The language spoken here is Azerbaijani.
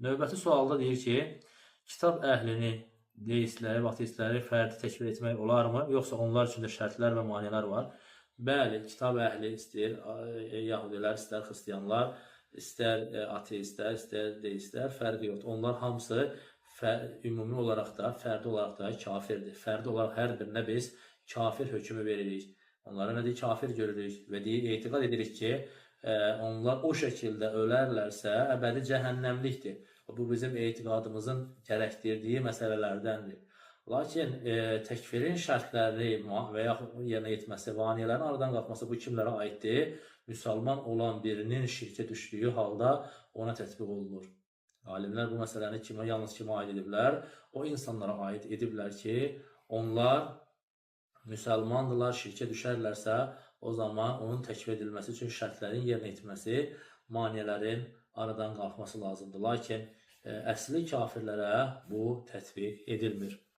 Növbəti sualda deyir ki, kitab əhlini, deistləri, ateistləri fərdi təkfir etmək olarmı, yoxsa onlar üçün də şərtlər və maneələr var? Bəli, kitab əhli istəyir, yəhudilər, istər xristianlar, istər ateistlər, istər deistlər, fərqi yoxdur. Onlar hamısı ümumi olaraq da, fərdi olaraq da kafirdir. Fərdi olaraq hər birinə biz kafir hökmü veririk. Onlara nə deyir? Kafir görürük və deyir, etiqad edirik ki, onlar o şəkildə ölərlərsə əbədi cəhənnəmlikdir. Bu bizim etiqadımızın gərəkdirdiyi məsələlərdəndir. Lakin təkfirin şərtləri və yaxud yerinə yetməsi, vaniyələrin aradan qalxması bu kimlərə aiddir? Müsəlman olan birinin şirkə düşdüyü halda ona tətbiq olunur. Alimlər bu məsələni yalnız kimə aid ediblər? O insanlara aid ediblər ki, onlar müsəlmandırlar, şirkə düşərlərsə, o zaman onun təkfir edilməsi üçün şərtlərin yerinə yetirməsi, maneələrin aradan qalxması lazımdır. Lakin əsli kafirlərə bu tətbiq edilmir.